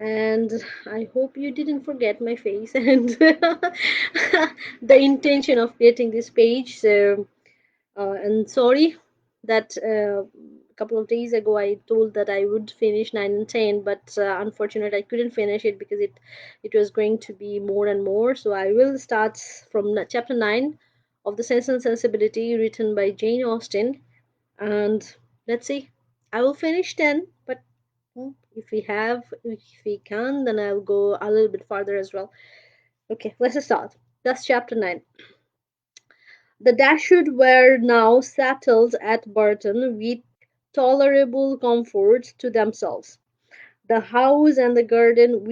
and I hope you didn't forget my face and the intention of creating this page. So, and sorry that a couple of days ago I told that I would finish 9 and 10, but unfortunately I couldn't finish it because it was going to be more and more. So I will start from chapter 9 of The Sense and Sensibility, written by Jane Austen, and let's see. I will finish 10, but if we can, then I'll go a little bit farther as well. Okay, let's start. That's chapter 9. The Dashwood were now settled at Barton with tolerable comfort to themselves. The house and the garden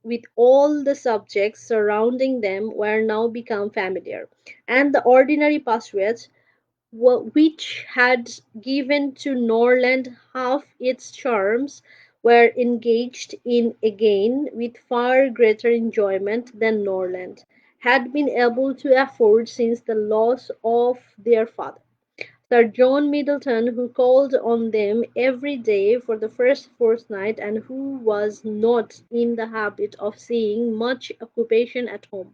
with all the subjects surrounding them were now become familiar, and the ordinary pursuits which had given to Norland half its charms were engaged in again with far greater enjoyment than Norland had been able to afford since the loss of their father. Sir John Middleton, who called on them every day for the first fortnight, and who was not in the habit of seeing much occupation at home,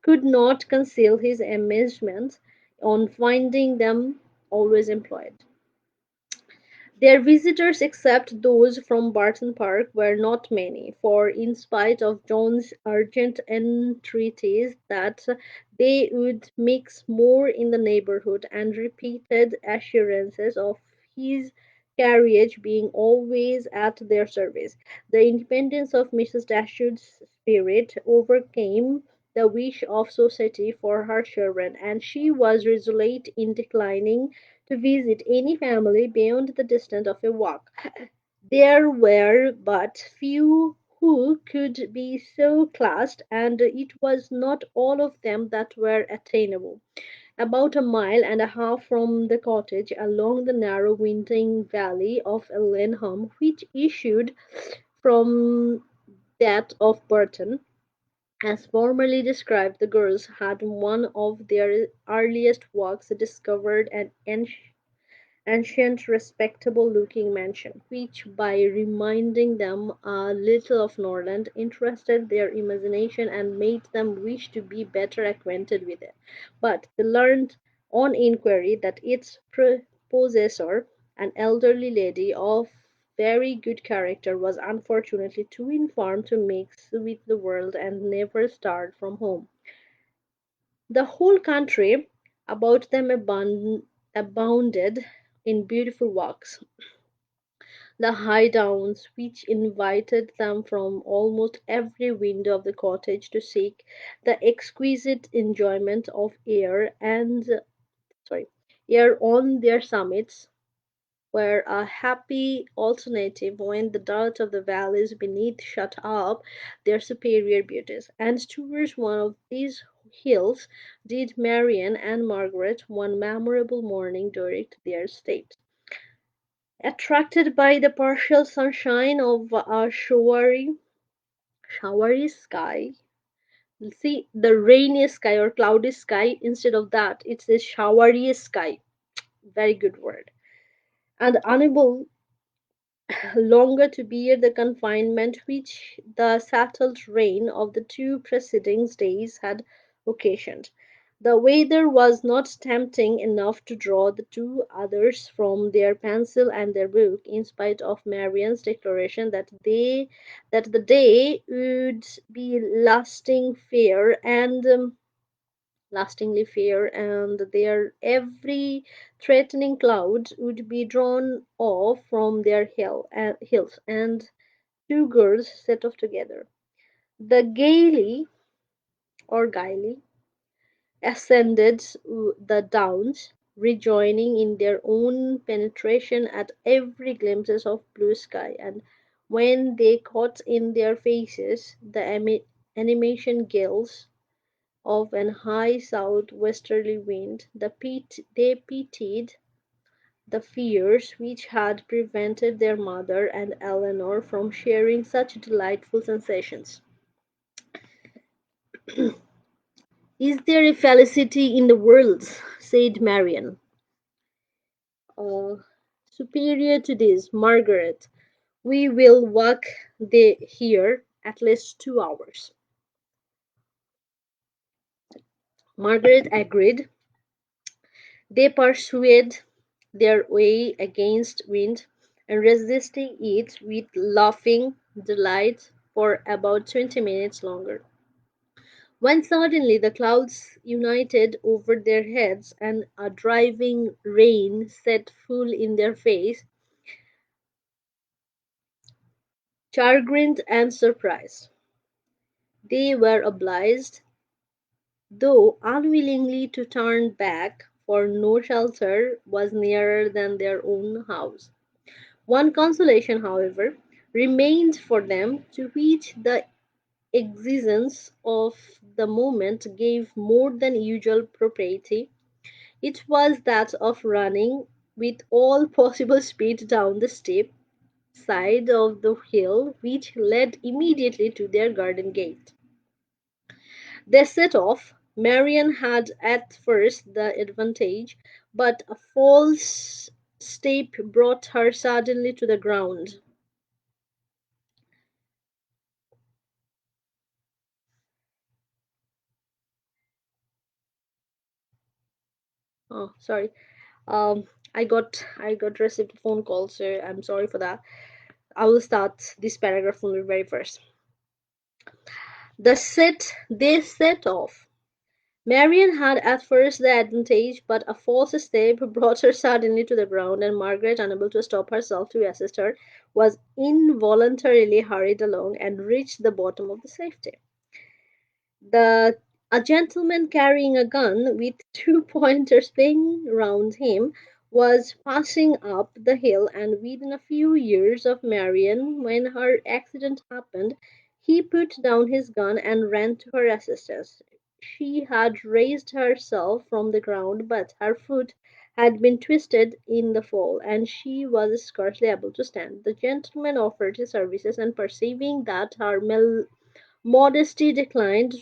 could not conceal his amazement on finding them always employed. Their visitors, except those from Barton Park, were not many, for in spite of John's urgent entreaties that they would mix more in the neighbourhood, and repeated assurances of his carriage being always at their service, the independence of Mrs. Dashwood's spirit overcame the wish of society for her children, and she was resolute in declining to visit any family beyond the distance of a walk. There were but few who could be so classed, and it was not all of them that were attainable. About a mile and a half from the cottage, along the narrow winding valley of Elinor, which issued from that of Burton, as formerly described, the girls had one of their earliest walks discovered an ancient respectable-looking mansion, which, by reminding them a little of Norland, interested their imagination and made them wish to be better acquainted with it. But they learned on inquiry that its possessor, an elderly lady of very good character, was unfortunately too infirm to mix with the world and never stirred from home. The whole country about them abounded in beautiful walks, the high downs which invited them from almost every window of the cottage to seek the exquisite enjoyment of air on their summits, were a happy alternative when the dirt of the valleys beneath shut up their superior beauties. And towards one of these hills did Marianne and Margaret one memorable morning direct their steps. Attracted by the partial sunshine of a showery sky, see the rainy sky or cloudy sky, instead of that it's a showery sky, very good word, and unable longer to bear the confinement which the settled rain of the two preceding days had occasioned. The weather was not tempting enough to draw the two others from their pencil and their book, in spite of Marian's declaration that the day would be lastingly fair, and their every threatening cloud would be drawn off from their hills, and two girls set off together. The gaily ascended the downs, rejoicing in their own penetration at every glimpse of blue sky, and when they caught in their faces the animation gales of an high south-westerly wind, they pitied the fears which had prevented their mother and Elinor from sharing such delightful sensations. "Is there a felicity in the world," said Marianne, uh, "superior to this, Margaret? We will walk they here at least 2 hours. Margaret agreed. They pursued their way against wind and resisting it with laughing delight for about 20 minutes longer. When suddenly the clouds united over their heads and a driving rain set full in their face, chagrined and surprised, they were obliged, though unwillingly, to turn back, for no shelter was nearer than their own house. One consolation, however, remained for them, to which the exigence of the moment gave more than usual propriety. It was that of running with all possible speed down the steep side of the hill which led immediately to their garden gate. They set off. Marian had at first the advantage, but a false step brought her suddenly to the ground. Oh, sorry. I got received a phone call, so I'm sorry for that. I will start this paragraph from the very first. They set off. Marian had at first the advantage, but a false step brought her suddenly to the ground, and Margaret, unable to stop herself to assist her, was involuntarily hurried along and reached the bottom of the safety. The A gentleman carrying a gun with two pointers playing round him was passing up the hill, and within a few years of Marian, when her accident happened, he put down his gun and ran to her assistance. She had raised herself from the ground, but her foot had been twisted in the fall, and she was scarcely able to stand. The gentleman offered his services, and perceiving that her modesty declined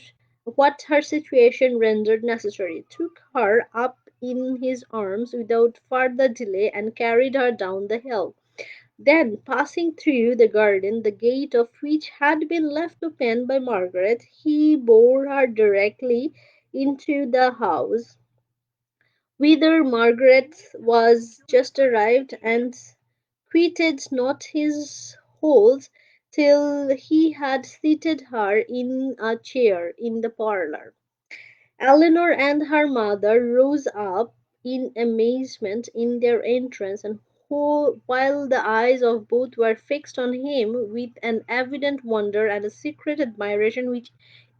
what her situation rendered necessary, took her up in his arms without further delay and carried her down the hill. Then, passing through the garden, the gate of which had been left open by Margaret, he bore her directly into the house, whither Margaret was just arrived, and quitted not his hold till he had seated her in a chair in the parlour. Elinor and her mother rose up in amazement in their entrance, and while the eyes of both were fixed on him with an evident wonder and a secret admiration which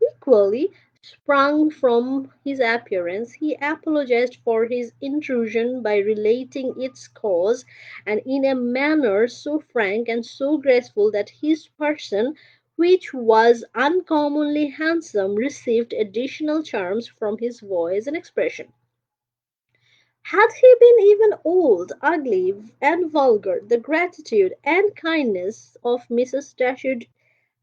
equally sprung from his appearance, he apologized for his intrusion by relating its cause, and in a manner so frank and so graceful that his person, which was uncommonly handsome, received additional charms from his voice and expression. Had he been even old, ugly, and vulgar, the gratitude and kindness of Mrs. Dashwood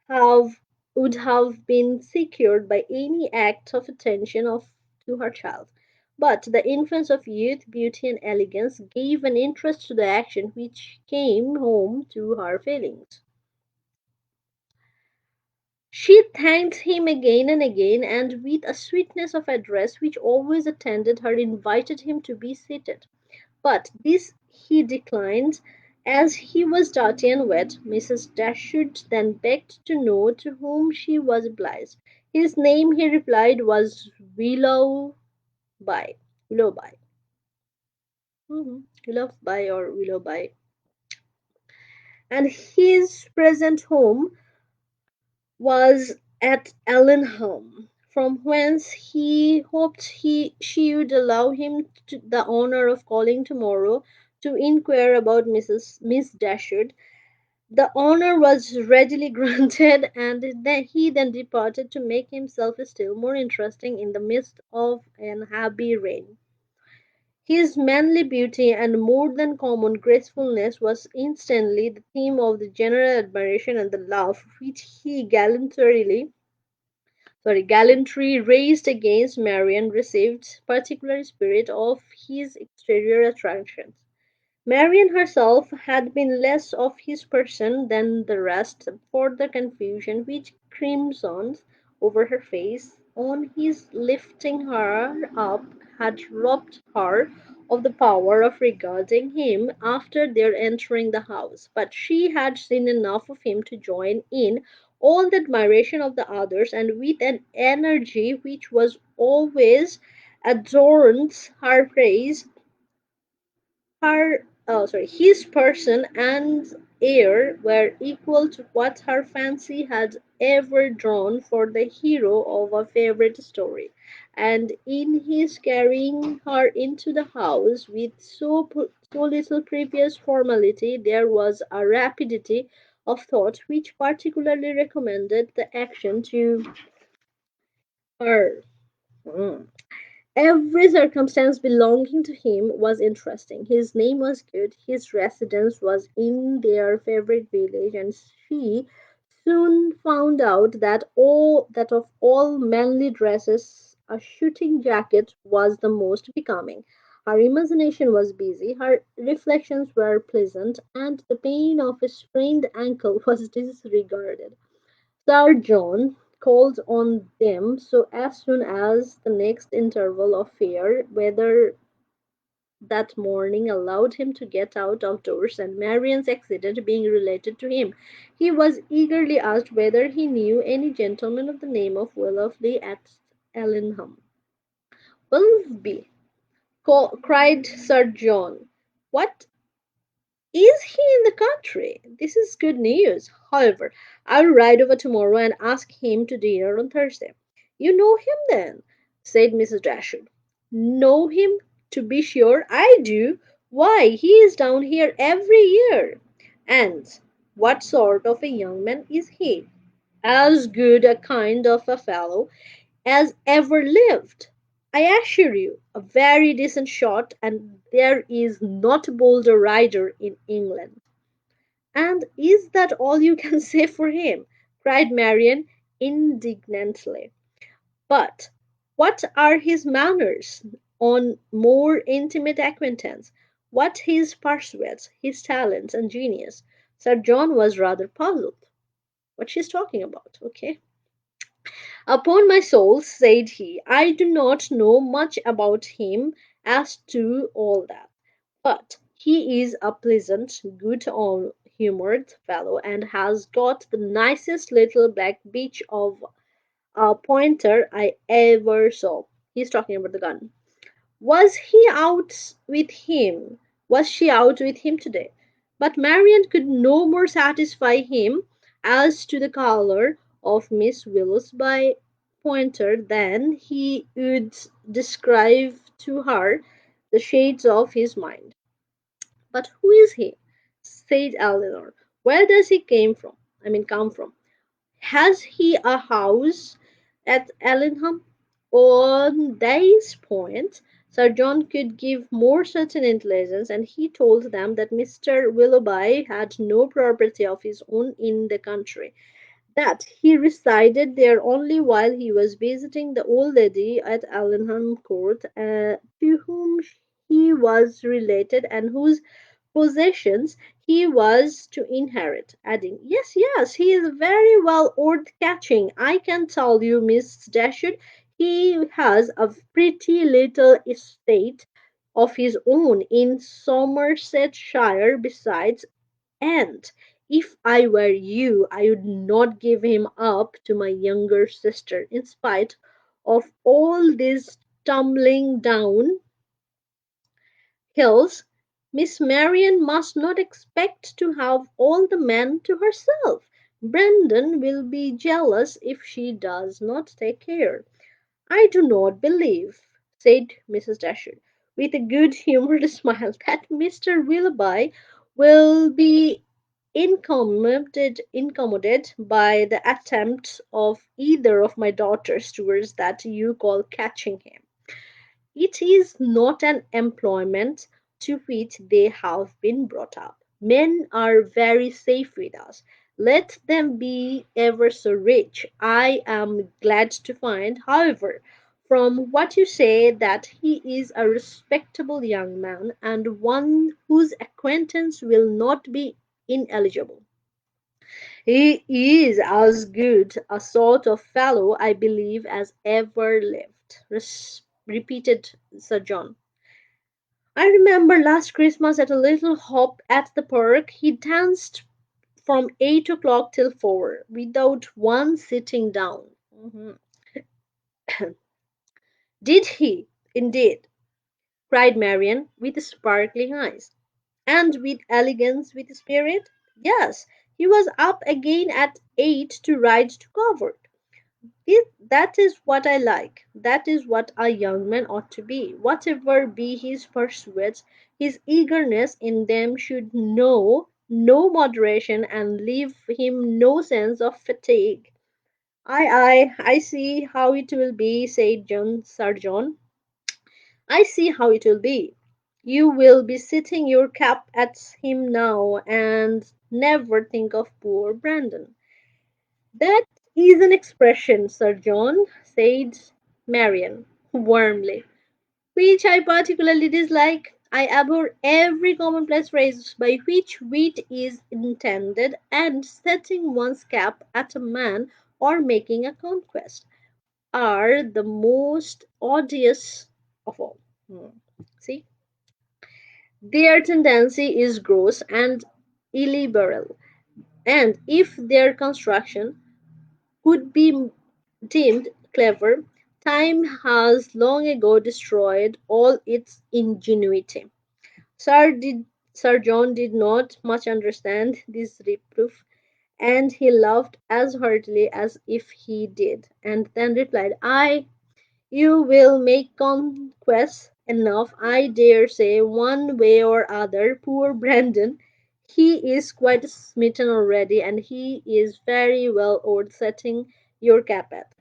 have would have been secured by any act of attention to her child. But the influence of youth, beauty, and elegance gave an interest to the action which came home to her feelings. She thanked him again and again, and with a sweetness of address which always attended her, invited him to be seated. But this he declined, as he was dirty and wet. Mrs. Dashwood then begged to know to whom she was obliged. His name, he replied, was Willoughby. Willoughby. Willoughby or Willoughby. And his present home was at Allenham, from whence he hoped she would allow him the honour of calling tomorrow to inquire about Miss Dashwood. The honour was readily granted, and he then departed to make himself still more interesting in the midst of an heavy rain. His manly beauty and more than common gracefulness was instantly the theme of the general admiration, and the laugh which he gallantry raised against Marian received particular spirit of his exterior attractions. Marian herself had been less of his person than the rest, for the confusion which crimsoned over her face on his lifting her up had robbed her of the power of regarding him after their entering the house. But she had seen enough of him to join in all the admiration of the others, and with an energy which was always adorned her praise his person and air were equal to what her fancy had ever drawn for the hero of a favorite story, and in his carrying her into the house with so little previous formality, there was a rapidity of thought which particularly recommended the action to her. Mm. Every circumstance belonging to him was interesting. His name was good, his residence was in their favorite village, and she soon found out that of all manly dresses a shooting jacket was the most becoming. Her imagination was busy, her reflections were pleasant, and the pain of a sprained ankle was disregarded. Sir John called on them so as soon as the next interval of fair weather that morning allowed him to get out of doors, and Marian's accident being related to him, he was eagerly asked whether he knew any gentleman of the name of Willoughby at Ellingham. Willoughby! Cried Sir John. What, is he in the country? This is good news. However, I'll ride over tomorrow and ask him to dinner on Thursday. You know him then? Said Mrs. Dashwood. Know him? To be sure I do. Why, he is down here every year. And what sort of a young man is he? As good a kind of a fellow as ever lived. I assure you, a very decent shot, and there is not a bolder rider in England. And is that all you can say for him? Cried Marian indignantly. But what are his manners on more intimate acquaintance? What his pursuits, his talents and genius? Sir John was rather puzzled. What she's talking about, okay? Upon my soul, said he, I do not know much about him as to all that. But he is a pleasant, good humoured fellow, and has got the nicest little black bitch of a pointer I ever saw. He's talking about the gun. Was he out with him? Was she out with him today? But Marian could no more satisfy him as to the colour of Miss Willoughby's pointer than he would describe to her the shades of his mind. But who is he? Said Elinor. Where does he come from? Has he a house at Ellingham? On this point, Sir John could give more certain intelligence, and he told them that Mr. Willoughby had no property of his own in the country, that he resided there only while he was visiting the old lady at Allenham Court, to whom he was related and whose possessions he was to inherit, adding, Yes, yes, he is very well worth catching, I can tell you, Miss Dashwood. He has a pretty little estate of his own in Somersetshire besides, and if I were you, I would not give him up to my younger sister, in spite of all this tumbling down hills. Miss Marian must not expect to have all the men to herself. Brandon will be jealous if she does not take care. I do not believe, said Mrs. Dashwood, with a good humoured smile, that Mr. Willoughby will be incommoded by the attempts of either of my daughters towards that you call catching him. It is not an employment to which they have been brought up. Men are very safe with us. Let them be ever so rich. I am glad to find, however, from what you say that he is a respectable young man and one whose acquaintance will not be ineligible. He is as good a sort of fellow, I believe, as ever lived, repeated Sir John. I remember last Christmas at a little hop at the park, he danced from 8 o'clock till 4, without one sitting down. Mhm. Did he, indeed? Cried Marian, with sparkling eyes. And with elegance, with spirit? Yes, he was up again at 8 to ride to Covert. That is what I like. That is what a young man ought to be. Whatever be his pursuits, his eagerness in them should know no moderation and leave him no sense of fatigue. I see how it will be, said Sir John. I see how it will be. You will be sitting your cap at him now and never think of poor Brandon. That is an expression, Sir John, said Marian warmly, which I particularly dislike. I abhor every commonplace phrase by which wit is intended, and setting one's cap at a man or making a conquest are the most odious of all. Hmm. See, their tendency is gross and illiberal, and if their construction could be deemed clever, time has long ago destroyed all its ingenuity. Sir, did, Sir John did not much understand this reproof, and he laughed as heartily as if he did, and then replied, "Ay, you will make conquests enough, I dare say, one way or other. Poor Brandon, he is quite smitten already, and he is very well worth setting your cap at.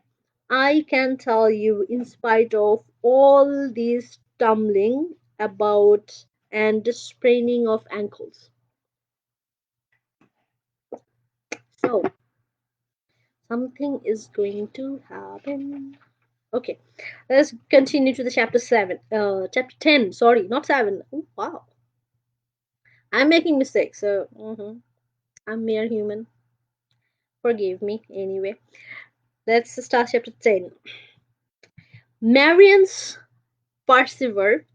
I can tell you, in spite of all this tumbling about and spraining of ankles." So, something is going to happen. Okay, let's continue to the chapter 7. Chapter 10, sorry, not 7. Oh, wow. I'm making mistakes, so I'm mere human. Forgive me anyway. Let's start chapter 10. Marian's persevere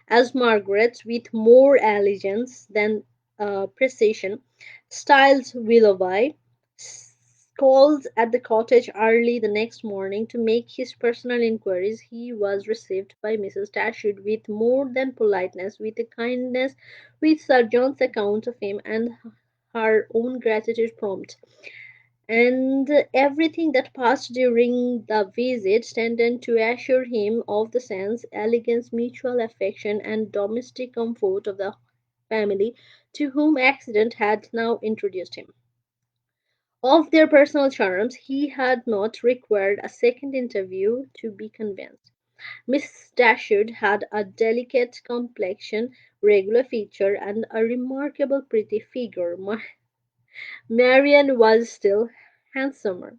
as Margaret, with more elegance than precision, styled Willoughby, called at the cottage early the next morning to make his personal inquiries. He was received by Mrs. Dashwood with more than politeness, with a kindness which Sir John's account of him and her own gratitude prompt, and everything that passed during the visit tended to assure him of the sense, elegance, mutual affection, and domestic comfort of the family to whom accident had now introduced him. Of their personal charms he had not required a second interview to be convinced. Miss Dashwood had a delicate complexion, regular feature, and a remarkable pretty figure. Marianne was still handsomer.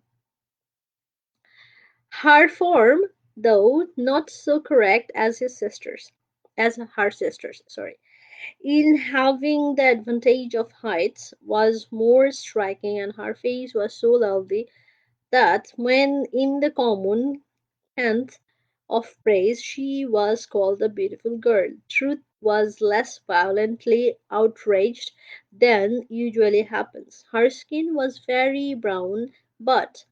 Her form, though not so correct as her sisters, sorry, in having the advantage of height, was more striking, and her face was so lovely that when in the common hint of praise she was called a beautiful girl, truth was less violently outraged than usually happens. Her skin was very brown, but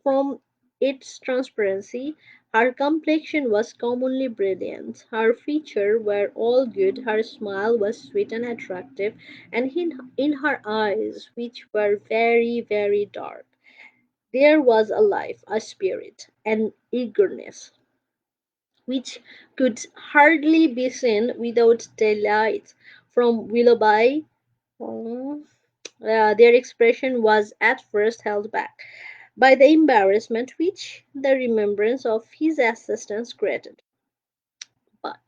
from its transparency her complexion was commonly brilliant. Her features were all good, her smile was sweet and attractive, and in her eyes, which were very, very dark, there was a life, a spirit, an eagerness which could hardly be seen without delight from Willoughby. Oh, their expression was at first held back by the embarrassment which the remembrance of his assistance created. But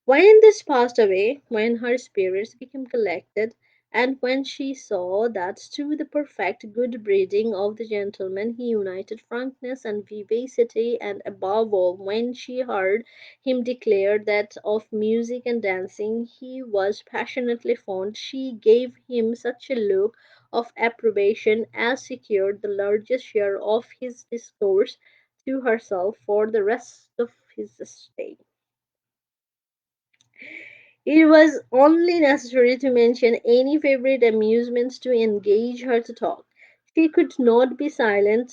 when this passed away, when her spirits became collected, And when she saw that to the perfect good breeding of the gentleman he united frankness and vivacity, and above all, when she heard him declare that of music and dancing he was passionately fond, she gave him such a look of approbation as secured the largest share of his discourse to herself for the rest of his stay. It was only necessary to mention any favorite amusements to engage her to talk. She could not be silent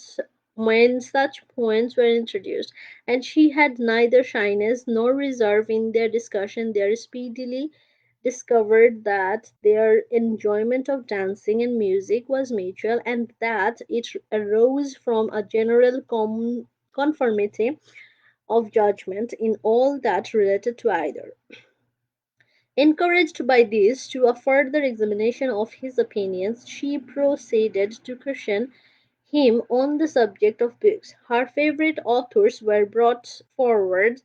when such points were introduced, and she had neither shyness nor reserve in their discussion. They speedily discovered that their enjoyment of dancing and music was mutual, and that it arose from a general conformity of judgment in all that related to either. Encouraged by this to a further examination of his opinions, she proceeded to question him on the subject of books. Her favorite authors were brought forward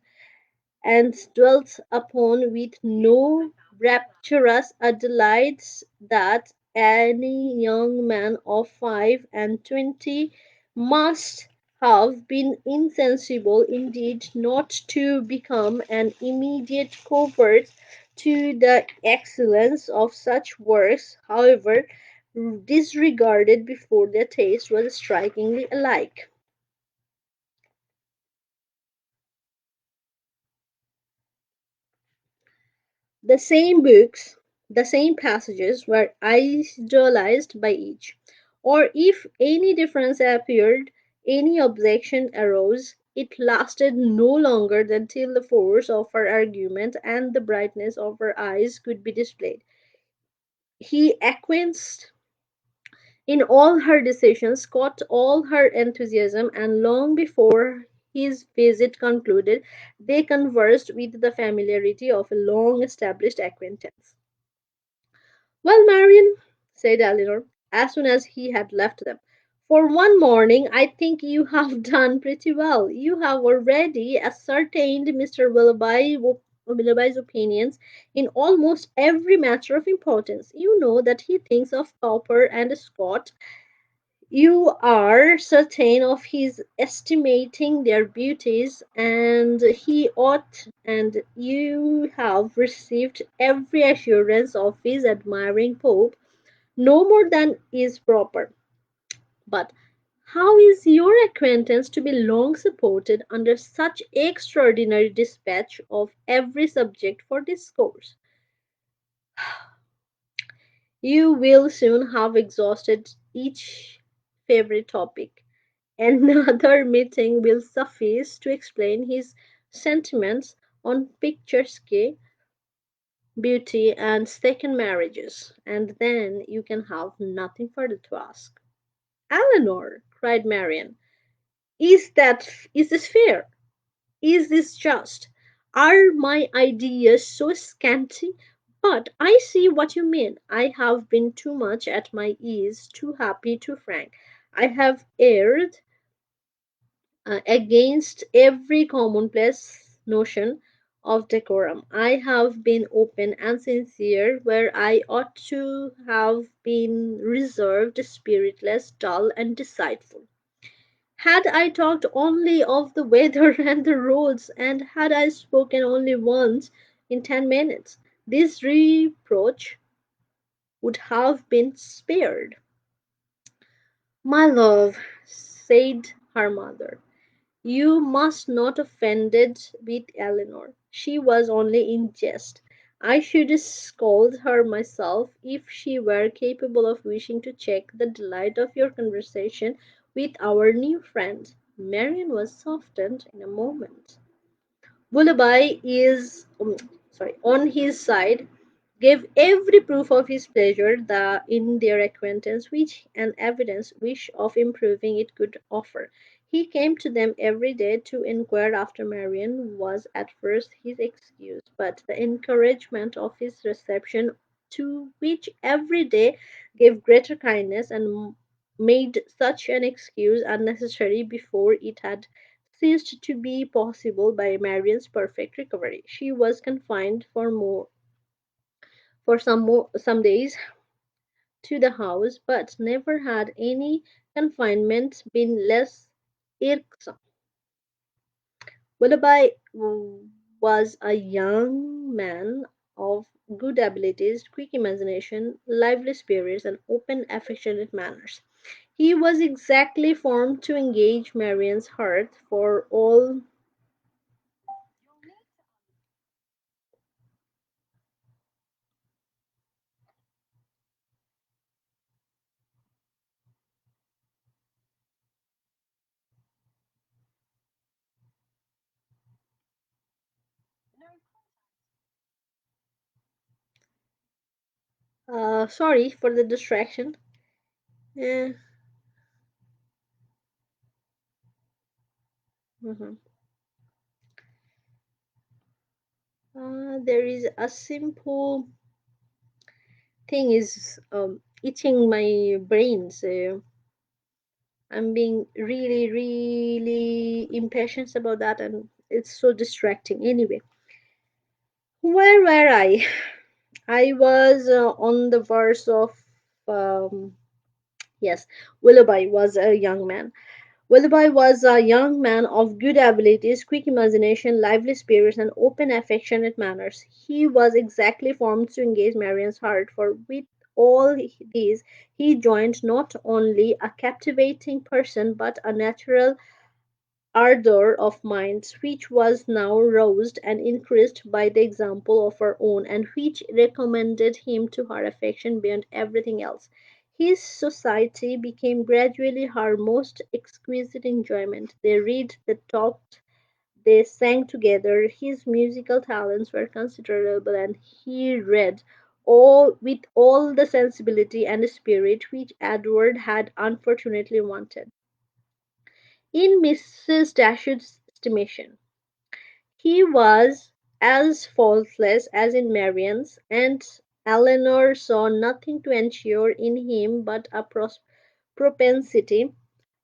and dwelt upon with no rapturous a delight that any young man of 5 and 20 must have been insensible indeed not to become an immediate convert to the excellence of such works, however disregarded before their taste was strikingly alike. The same books, the same passages were idolized by each, or if any difference appeared, any objection arose, it lasted no longer than till the force of her argument and the brightness of her eyes could be displayed. He acquiesced in all her decisions, caught all her enthusiasm, and long before his visit concluded, they conversed with the familiarity of a long established acquaintance. "Well, Marian," said Elinor, as soon as he had left them, "for one morning I think you have done pretty well. You have already ascertained Mr. Willoughby's opinions in almost every matter of importance. You know that he thinks of Cowper and Scott. You are certain of his estimating their beauties, and he ought, and you have received every assurance of his admiring Pope, no more than is proper. But how is your acquaintance to be long supported under such extraordinary dispatch of every subject for discourse? You will soon have exhausted each favorite topic. Another meeting will suffice to explain his sentiments on picturesque beauty and second marriages, and then you can have nothing further to ask." "Eleanor," cried Marian, is this fair? Is this just? Are my ideas so scanty? But I see what you mean. I have been too much at my ease, too happy, too frank. I have erred against every commonplace notion of decorum. I have been open and sincere where I ought to have been reserved, spiritless, dull, and deceitful. Had I talked only of the weather and the roads, and had I spoken only once in 10 minutes, this reproach would have been spared." "My love," said her mother, "you must not offended with Elinor. She was only in jest. I should scold her myself if she were capable of wishing to check the delight of your conversation with our new friend." Marian was softened in a moment. Willoughby on his side, gave every proof of his pleasure in their acquaintance which an evident wish of improving it could offer. He came to them every day to inquire after Marian was at first his excuse, but the encouragement of his reception, to which every day gave greater kindness, and made such an excuse unnecessary before it had ceased to be possible by Marian's perfect recovery. She was confined for some days to the house, but never had any confinement been less irksome. Willoughby was a young man of good abilities, quick imagination, lively spirits, and open, affectionate manners. He was exactly formed to engage Marianne's heart for all. Sorry for the distraction. Eh, mhm. There is a simple thing is itching my brain, so I'm being really, really impatient about that, and it's so distracting. Anyway, where were I? I was on the verse of um, yes, Willoughby was a young man. Willoughby was a young man of good abilities, quick imagination, lively spirits, and open, affectionate manners. He was exactly formed to engage Marianne's heart, for with all these he joined not only a captivating person but a natural ardor of mind, which was now roused and increased by the example of her own, and which recommended him to her affection beyond everything else. His society became gradually her most exquisite enjoyment. They read, they talked, they sang together. His musical talents were considerable, and he read all with all the sensibility and spirit which Edward had unfortunately wanted. In Mrs. Dashwood's estimation, he was as faultless as in Marianne's, and Elinor saw nothing to ensure in him but a propensity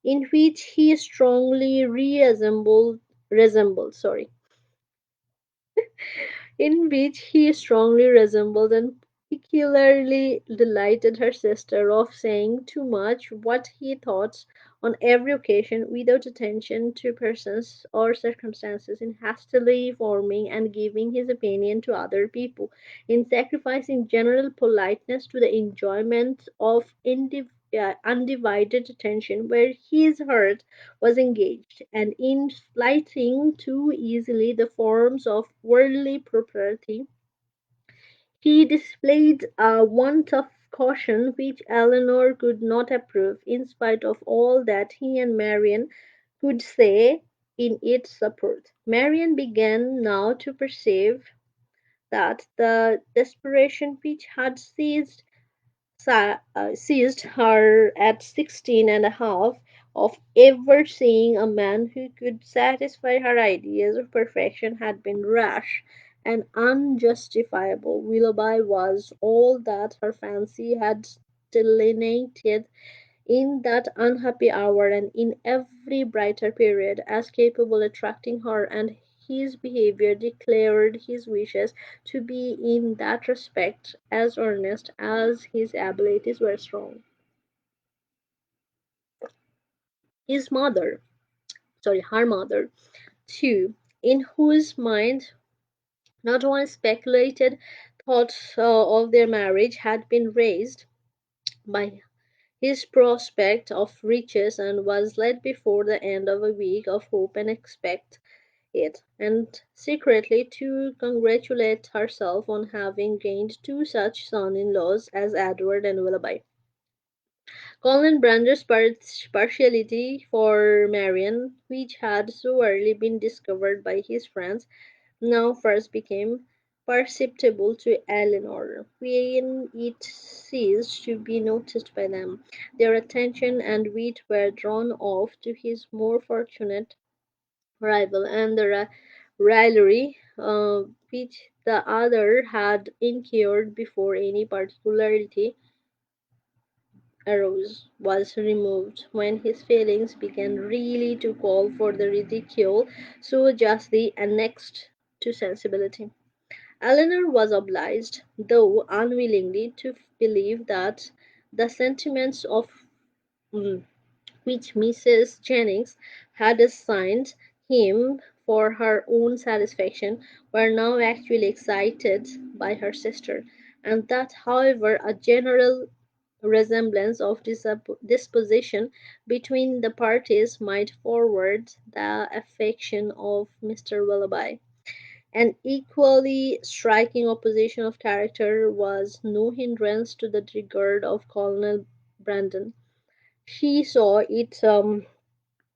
in which he strongly resembled, in which he strongly resembled and peculiarly delighted her sister, of saying too much what he thought on every occasion without attention to persons or circumstances, in hastily forming and giving his opinion to other people, in sacrificing general politeness to the enjoyment of undivided attention where his heart was engaged, and in slighting too easily the forms of worldly propriety. He displayed a want of caution which Elinor could not approve, in spite of all that he and Marian could say in its support. Marian began now to perceive that the desperation which had seized her at 16 and a half of ever seeing a man who could satisfy her ideas of perfection had been rash and unjustifiable. Willoughby was all that her fancy had delineated in that unhappy hour and in every brighter period, as capable of attracting her, and his behavior declared his wishes to be in that respect as earnest as his abilities were strong. His mother, her mother, too, in whose mind not one speculated thoughts of their marriage had been raised by his prospect of riches, and was led before the end of a week of hope and expect it, and secretly to congratulate herself on having gained two such son-in-laws as Edward and Willoughby. Colin Brander's partiality for Marian, which had so early been discovered by his friends, now first became perceptible to Elinor, when it ceased to be noticed by them. Their attention and wit were drawn off to his more fortunate rival, and the raillery which the other had incurred before any particularity arose was removed, when his feelings began really to call for the ridicule so justly annexed to sensibility. Elinor was obliged, though unwillingly, to believe that The sentiments of mm, which Mrs. Jennings had assigned him for her own satisfaction were now actually excited by her sister, and that, however, a general resemblance of disposition between the parties might forward the affection of Mr. Willoughby. An equally striking opposition of character was no hindrance to the regard of Colonel Brandon. She saw it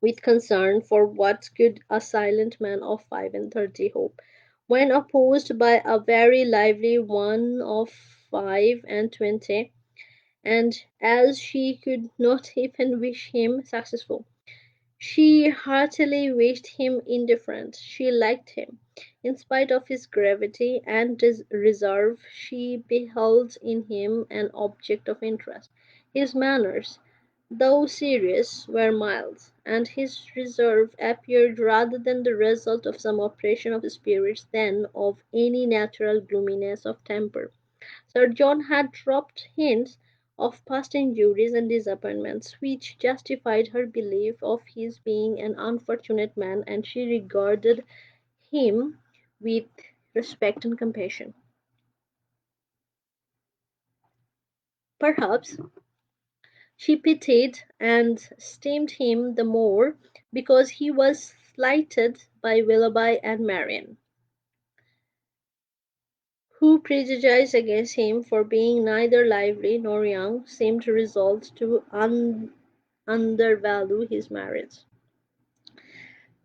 with concern for what could a silent man of 5 and 30 hope, when opposed by a very lively one of 5 and 20, and as she could not even wish him successful, she heartily wished him indifferent. She liked him. In spite of his gravity and reserve, she beheld in him an object of interest. His manners, though serious, were mild, and his reserve appeared rather than the result of some oppression of spirits than of any natural gloominess of temper. Sir John had dropped hints of past injuries and disappointments, which justified her belief of his being an unfortunate man, and she regarded him with respect and compassion. Perhaps she pitied and esteemed him the more because he was slighted by Willoughby and Marianne, who prejudiced against him for being neither lively nor young, seemed resolved to undervalue his merits.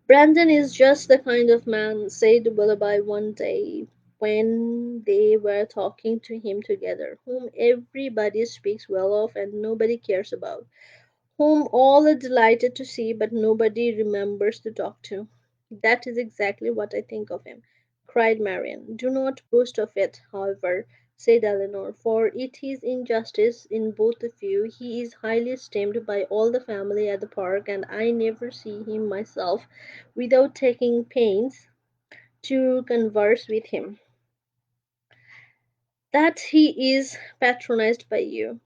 "Brandon is just the kind of man," said Willoughby one day when they were talking to him together, "whom everybody speaks well of and nobody cares about, whom all are delighted to see but nobody remembers to talk to." "That is exactly what I think of him," cried Marian. "Do not boast of it, however," said Elinor, "for it is injustice in both of you. He is highly esteemed by all the family at the Park, and I never see him myself without taking pains to converse with him. That he is patronized by you,"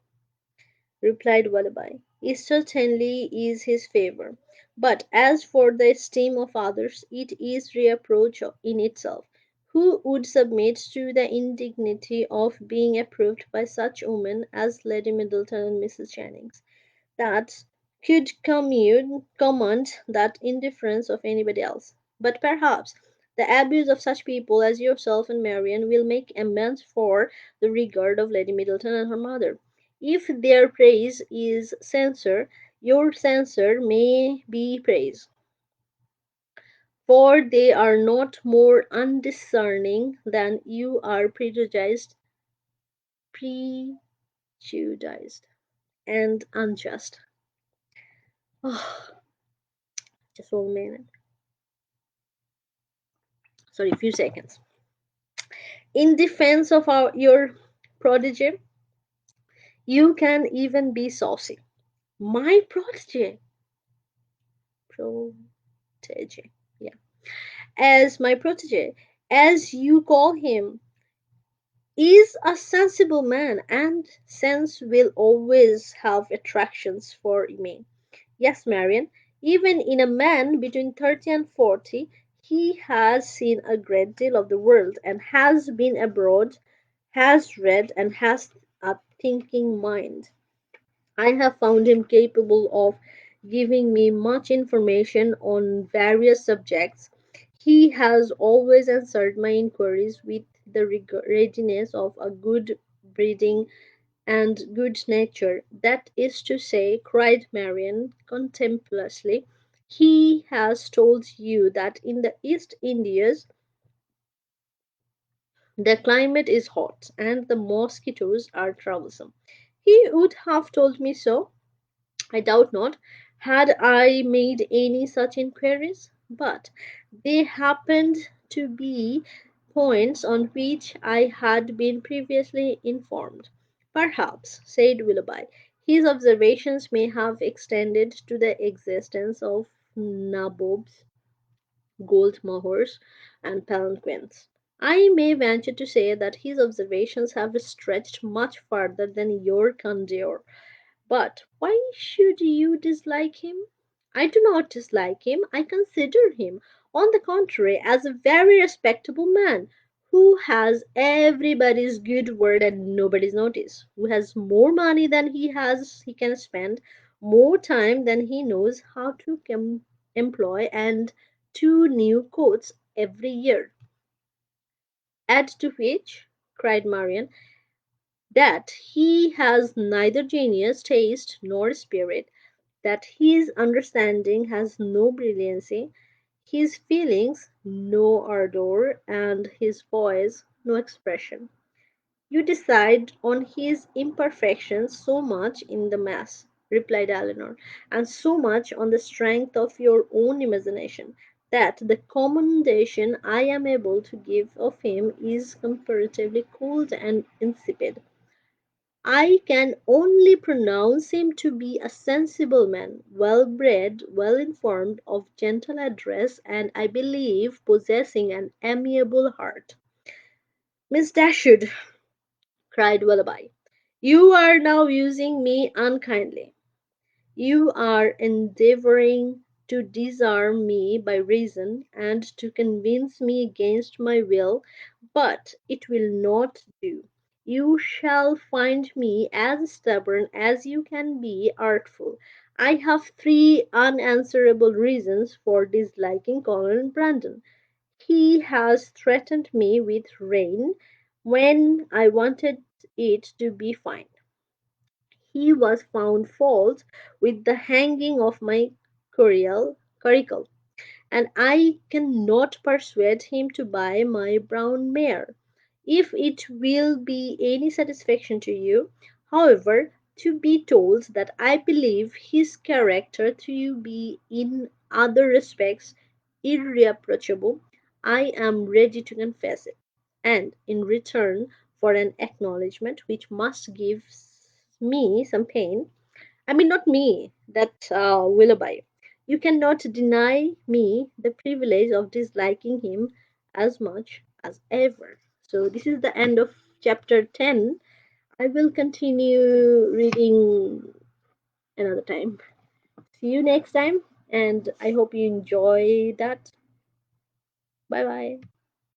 replied Willoughby, "it certainly is his favour. But as for the esteem of others, it is reproach in itself. Who would submit to the indignity of being approved by such women as Lady Middleton and Mrs. Jennings, that could command that indifference of anybody else? But perhaps the abuse of such people as yourself and Marian will make amends for the regard of Lady Middleton and her mother. If their praise is censure, your censure may be praise, for they are not more undiscerning than you are prejudiced and unjust." Oh, just 1 minute. Sorry, few seconds. "In defense of your protege, you can even be saucy." My protege, yeah, as my protege, as you call him, is a sensible man, and sense will always have attractions for me. Yes, Marian, even in a man between 30 and 40, he has seen a great deal of the world, and has been abroad, has read, and has a thinking mind. I have found him capable of giving me much information on various subjects. He has always answered my inquiries with the readiness of a good breeding and good nature. That is to say," cried Marian contemptuously, "he has told you that in the East Indies the climate is hot and the mosquitoes are troublesome." "He would have told me so, I doubt not, had I made any such inquiries, but they happened to be points on which I had been previously informed." "Perhaps," said Willoughby, "his observations may have extended to the existence of nabobs, gold mohurs, and palanquins." I may venture to say that his observations have stretched much farther than your candor. But why should you dislike him? I do not dislike him. I consider him, on the contrary, as a very respectable man who has everybody's good word and nobody's notice, who has more money than he can spend, more time than he knows how to employ, and two new coats every year. Add to which, cried Marian, that he has neither genius, taste, nor spirit, that his understanding has no brilliancy, his feelings no ardor, and his voice no expression. You decide on his imperfections so much in the mass, replied Elinor, and so much on the strength of your own imagination, that the commendation I am able to give of him is comparatively cold and insipid. I can only pronounce him to be a sensible man, well bred, well informed, of gentle address, and I believe possessing an amiable heart. Miss Dashwood, cried Willoughby, you are now using me unkindly. You are endeavouring to disarm me by reason, and to convince me against my will, but it will not do. You shall find me as stubborn as you can be artful. I have three unanswerable reasons for disliking Colonel Brandon. He has threatened me with rain when I wanted it to be fine. He was found fault with the hanging of my curricle, and I cannot persuade him to buy my brown mare. If it will be any satisfaction to you, however, to be told that I believe his character to be in other respects irreproachable, I am ready to confess it, and in return for an acknowledgment which must give me some pain, I mean, not me, that Willoughby. You cannot deny me the privilege of disliking him as much as ever. So, this is the end of chapter 10. I will continue reading another time. See you next time, and I hope you enjoy that. Bye bye.